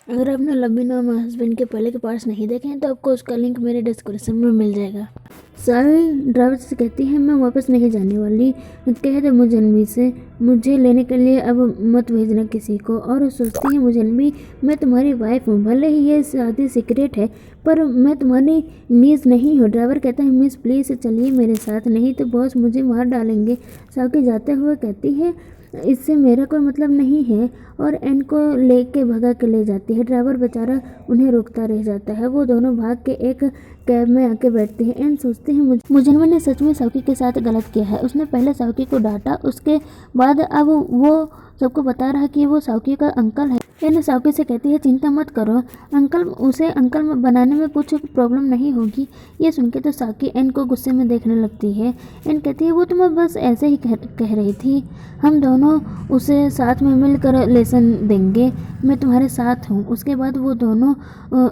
अगर आपने लंबी नाम हस्बैंड के पहले के पार्ट्स नहीं देखे हैं तो आपको उसका लिंक मेरे डिस्क्रिप्शन में मिल जाएगा। सारी ड्राइवर से कहती है मैं वापस नहीं जाने वाली, कह दे मुजन्मी से मुझे लेने के लिए अब मत भेजना किसी को। और वो सोचती है मुजन्मी मैं तुम्हारी वाइफ हूँ, भले ही ये शादी सीक्रेट है पर मैं तुम्हारी मीज़ नहीं हूँ। ड्राइवर कहता है मिस प्लीज़ चलिए मेरे साथ, नहीं तो बॉस मुझे मार डालेंगे। साउकी जाते हुए कहती है इससे मेरा कोई मतलब नहीं है और एन को लेके भगा के ले जाती है। ड्राइवर बेचारा उन्हें रोकता रह जाता है। वो दोनों भाग के एक कैब में आके बैठते हैं। एन सोचते हैं मुजन्मी ने सच में साउकी के साथ गलत किया है। उसने पहले साउकी को डांटा, उसके बाद अब वो सबको बता रहा कि वो साउकी का अंकल है। एन साउकी से कहती है चिंता मत करो अंकल, उसे अंकल बनाने में कुछ प्रॉब्लम नहीं होगी। ये सुन के तो साउकी एन को गुस्से में देखने लगती है। एन कहती है वो तो मैं बस ऐसे ही कह रही थी, हम दोनों उसे साथ में मिलकर लेसन देंगे, मैं तुम्हारे साथ हूँ। उसके बाद वो दोनों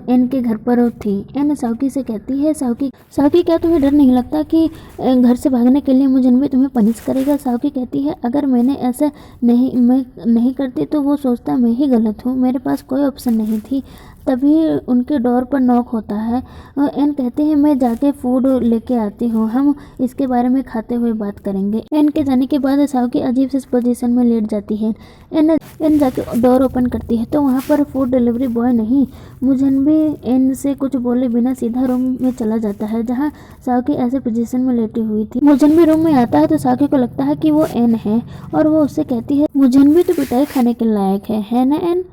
एन के घर पर थी। एन साउकी से कहती है साउकी क्या तुम्हें डर नहीं लगता कि घर से भागने के लिए मुजन्मी तुम्हें पनिश करेगा? साउकी कहती है अगर मैंने ऐसा नहीं करती तो वो सोचता मैं ही गलत हूँ, मेरे पास कोई ऑप्शन नहीं थी। तभी उनके डोर पर नॉक होता है। एन कहते हैं मैं जाके फूड लेके आती हूँ, हम इसके बारे में खाते हुए बात करेंगे। एन के जाने के बाद साउकी अजीब सी पोजीशन में लेट जाती है। एन जाके डोर ओपन करती है तो वहाँ पर फूड डिलीवरी बॉय नहीं, मुजन्मी एन से कुछ बोले बिना सीधा रूम में चला जाता है जहाँ साउकी ऐसे पोजीशन में लेटी हुई थी। मुजन्मी रूम में आता है तो साउकी को लगता है कि वो एन है और वो उससे कहती है मुजन्मी तो पिटाई खाने के लायक है ना एन?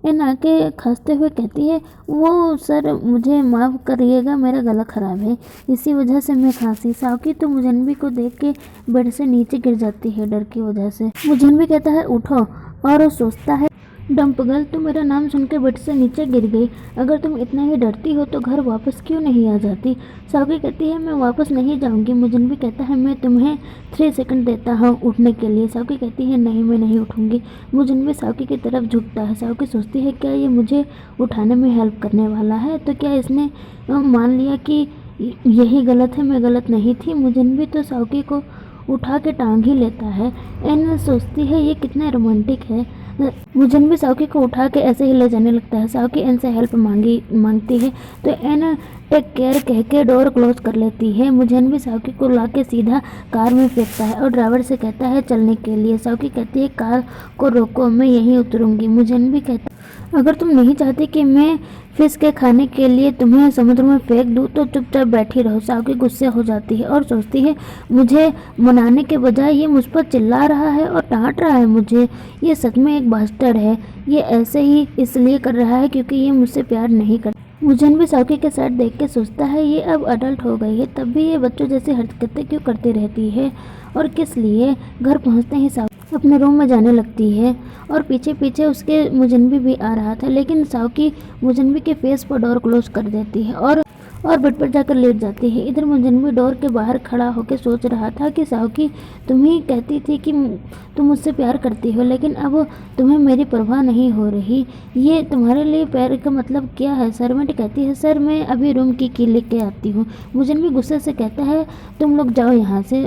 एन आके खांसते हुए कहती है वो सर मुझे माफ़ करिएगा, मेरा गला ख़राब है इसी वजह से मैं खांसी। साउकी तो मुजन्मी को देख के बेड से नीचे गिर जाती है डर की वजह से। मुजन्मी कहता है उठो और वो सोचता है डम्पगल तुम मेरा नाम सुन के बेड से नीचे गिर गई, अगर तुम इतना ही डरती हो तो घर वापस क्यों नहीं आ जाती? साउकी कहती है मैं वापस नहीं जाऊंगी। मुजन्मी कहता है मैं तुम्हें 3 सेकंड देता हूँ उठने के लिए। साउकी कहती है नहीं मैं नहीं उठूंगी। मुजन्मी साउकी की तरफ झुकता है। साउकी सोचती है क्या ये मुझे उठाने में हेल्प करने वाला है, तो क्या इसने मान लिया कि यही गलत है, मैं गलत नहीं थी। मुजन्मी तो साउकी को उठा के टांग ही लेता है। एन सोचती है ये कितना रोमांटिक है। मुजन्मी साउकी को उठा के ऐसे ही ले जाने लगता है। साउकी एन से हेल्प मांगती है तो एन टेक केयर कह के डोर क्लोज कर लेती है। मुजन्मी साउकी को लाके सीधा कार में फेंकता है और ड्राइवर से कहता है चलने के लिए। साउकी कहती है कार को रोको, मैं यहीं उतरूंगी। मुजन्मी कहता अगर तुम नहीं चाहती कि मैं फिश के खाने के लिए तुम्हें समुद्र में फेंक दूँ तो चुपचाप बैठी रहो। साउकी गुस्से हो जाती है और सोचती है मुझे मनाने के बजाय ये मुझ पर चिल्ला रहा है और डांट रहा है मुझे, ये सच में एक बास्टर्ड है। ये ऐसे ही इसलिए कर रहा है क्योंकि ये मुझसे प्यार नहीं करता। मुजन्मी साउकी के साइड देख के सोचता है ये अब अडल्ट हो गई है, तब भी ये बच्चों जैसी हरकतें क्यों करती रहती है और किस लिए। घर पहुंचते ही साउकी अपने रूम में जाने लगती है और पीछे पीछे उसके मुजन्मी भी आ रहा था, लेकिन साउकी मुजन्मी के फेस पर डोर क्लोज कर देती है और बेड पर जाकर लेट जाती है। इधर मुजन्मी डोर के बाहर खड़ा होकर सोच रहा था कि साउकी तुम ही कहती थी कि तुम मुझसे प्यार करती हो, लेकिन अब तुम्हें मेरी परवाह नहीं हो रही। ये तुम्हारे लिए प्यार का मतलब क्या है? सर्वेंट कहती है सर मैं अभी रूम की की लेके आती हूँ। मुजन्मी गुस्से से कहता है तुम लोग जाओ यहाँ से।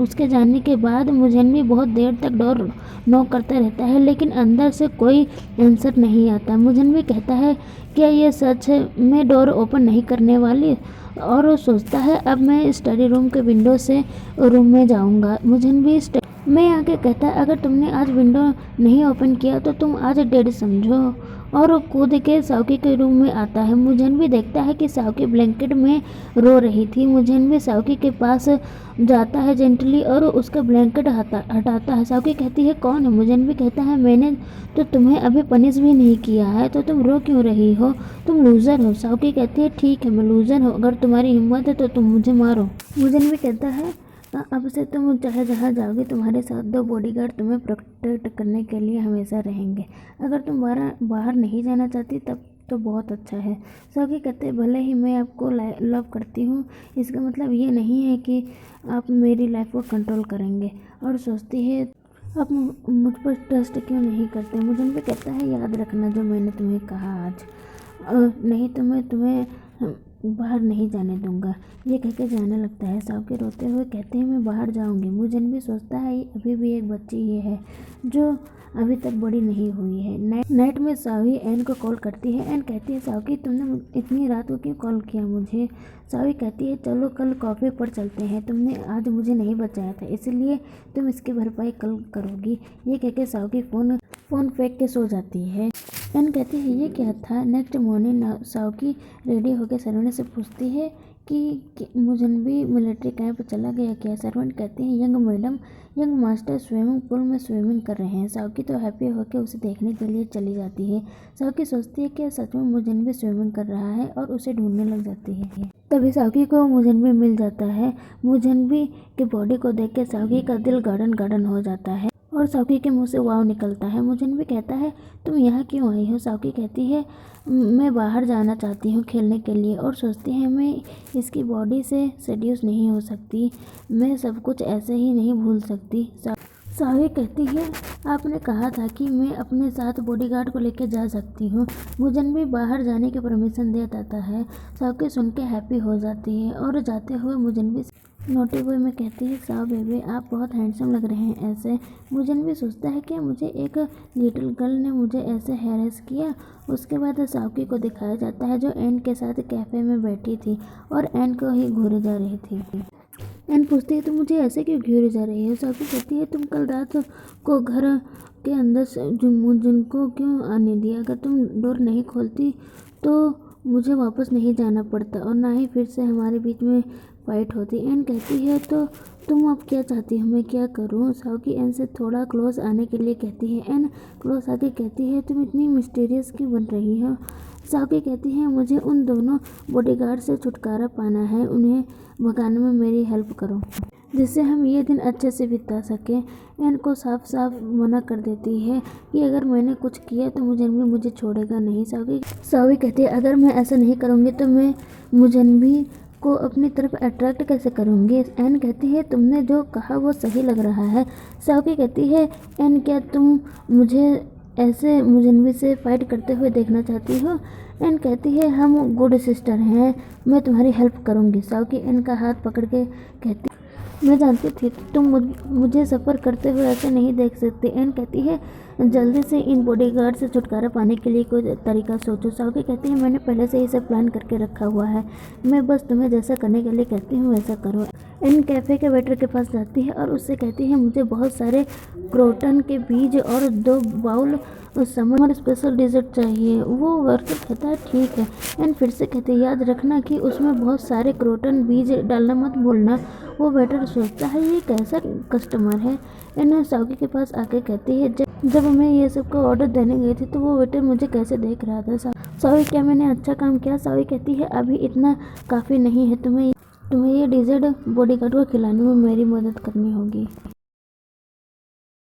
उसके जाने के बाद मुजन्मी बहुत देर तक डोर नॉक करता रहता है लेकिन अंदर से कोई आंसर नहीं आता। मुजन्मी कहता है क्या ये सच है, मैं डोर ओपन नहीं करने वाली। और वो सोचता है अब मैं स्टडी रूम के विंडो से रूम में जाऊंगा। मुजन्मी मैं आके कहता है अगर तुमने आज विंडो नहीं ओपन किया तो तुम आज डेड समझो। और वो कूद के साउकी के रूम में आता है। मुजन्मी देखता है कि साउकी ब्लैंकेट में रो रही थी। मुजन्मी साउकी के पास जाता है जेंटली और उसका ब्लैंकेट हटाता है। साउकी कहती है कौन है? मुजन्मी कहता है मैंने तो तुम्हें अभी पनिश भी नहीं किया है तो तुम रो क्यों रही हो, तुम लूज़र हो। साउकी कहती है ठीक है मैं लूज़र हूँ, अगर तुम्हारी हिम्मत है तो तुम मुझे मारो। मुजन्मी कहता है अब से तुम चाहे जहाँ जाओगे तुम्हारे साथ 2 बॉडीगार्ड तुम्हें प्रोटेक्ट करने के लिए हमेशा रहेंगे, अगर तुम बाहर नहीं जाना चाहती तब तो बहुत अच्छा है। साउकी कहते हैं भले ही मैं आपको लव करती हूँ, इसका मतलब ये नहीं है कि आप मेरी लाइफ को कंट्रोल करेंगे। और सोचती है आप मुझ पर ट्रस्ट क्यों नहीं करते? मुझे कहता है याद रखना जो मैंने तुम्हें कहा आज, नहीं तो मैं तुम्हें बाहर नहीं जाने दूंगा। ये कहकर जाने लगता है। साउकी रोते हुए कहते हैं मैं बाहर जाऊंगी। मुजन्मी सोचता है ये अभी भी एक बच्ची ही है जो अभी तक बड़ी नहीं हुई है। नाइट में सावी एन को कॉल करती है। एन कहती है सावी तुमने इतनी रात को क्यों कॉल किया मुझे। सावी कहती है चलो कल कॉफी पर चलते हैं, तुमने आज मुझे नहीं बचाया था इसलिए तुम इसकी भरपाई कल करोगी। ये कहकर सावी फ़ोन फेंक के सो जाती है। एन कहती है ये क्या था। नेक्स्ट मॉर्निंग सावी रेडी होकर सर्वेंट से पूछती है कि मुजन्बी मिलिट्री कैंप चला गया क्या। सर्वेंट कहती है यंग मास्टर स्विमिंग पूल में स्विमिंग कर रहे हैं। सावी तो हैप्पी होकर उसे देखने के लिए चली जाती है। सावी सोचती है कि सच में मुजन्बी स्विमिंग कर रहा है और उसे ढूंढने लग जाती है। तभी सावी को मुजन्बी मिल जाता है। मुजन्बी की बॉडी को देख के सावी का दिल गार्डन हो जाता है और सावी के मुंह से वाव निकलता है। मुजन्बी कहता है तुम यहाँ क्यों आई हो। सावी कहती है मैं बाहर जाना चाहती हूँ खेलने के लिए और सोचती है मैं इसकी बॉडी से सेड्यूस नहीं हो सकती, मैं सब कुछ ऐसे ही नहीं भूल सकती। सावी कहती है आपने कहा था कि मैं अपने साथ बॉडीगार्ड को लेकर जा सकती हूँ। मुजन्बी बाहर जाने की परमिशन दे देता है। सावी सुन के हैप्पी हो जाती है और जाते हुए मुजन्बी नोटी बॉय में कहती है साव बेबी आप बहुत हैंडसम लग रहे हैं ऐसे। मुजन्बी सोचता है कि मुझे एक लिटिल गर्ल ने मुझे ऐसे हैरेस किया। उसके बाद सावी को दिखाया जाता है जो एन के साथ कैफ़े में बैठी थी और एन को ही घूरे जा रही थी। एन पूछती है तुम मुझे ऐसे क्यों घूरे जा रही हो। सावी कहती है तुम कल रात को घर के अंदर जिनको क्यों आने दिया। अगर तुम डोर नहीं खोलती तो मुझे वापस नहीं जाना पड़ता और ना ही फिर से हमारे बीच में फाइट होती। एन कहती है तो तुम अब क्या चाहती हो मैं क्या करूं। सावी एन से थोड़ा क्लोज आने के लिए कहती है। एन क्लोज आके कहती है तुम इतनी मिस्टीरियस क्यों बन रही हो। सावी कहती है मुझे उन दोनों बॉडीगार्ड से छुटकारा पाना है, उन्हें भगाने में मेरी हेल्प करो जिससे हम ये दिन अच्छे से बिता सकें। एन को साफ मना कर देती है कि अगर मैंने कुछ किया तो मुझे छोड़ेगा नहीं। सावी कहती है अगर मैं ऐसा नहीं करूँगी तो मैं मुजन्बी को अपनी तरफ अट्रैक्ट कैसे करूँगी। एन कहती है तुमने जो कहा वो सही लग रहा है। सावी कहती है एन क्या तुम मुझे ऐसे मुजन्बी से फाइट करते हुए देखना चाहती हो। एन कहती है हम गुड सिस्टर हैं, मैं तुम्हारी हेल्प करूँगी। सावी एन का हाथ पकड़ के कहती मैं जानती थी तुम मुझे सफ़र करते हुए ऐसे नहीं देख सकती। एन कहती है जल्दी से इन बॉडीगार्ड से छुटकारा पाने के लिए कोई तरीका सोचो। सावी कहती है मैंने पहले से ही सब प्लान करके रखा हुआ है, मैं बस तुम्हें जैसा करने के लिए कहती हूँ वैसा करो। एन कैफ़े के वेटर के पास जाती है और उससे कहती है मुझे बहुत सारे क्रोटन के बीज और 2 बाउल समर स्पेशल डिज़र्ट चाहिए। वो वर्कर कहता है ठीक है। एन फिर से कहते याद रखना कि उसमें बहुत सारे क्रोटन बीज डालना मत भूलना। वो वेटर सोचता है ये कैसा कस्टमर है। एन सावी के पास आके कहती है जब मैं ये सब का ऑर्डर देने गई थी तो वो वेटर मुझे कैसे देख रहा था। सावी क्या मैंने अच्छा काम किया। सावी कहती है अभी इतना काफ़ी नहीं है, तुम्हें ये डिज़र्ट बॉडीगार्ड को खिलाने में मेरी मदद करनी होगी।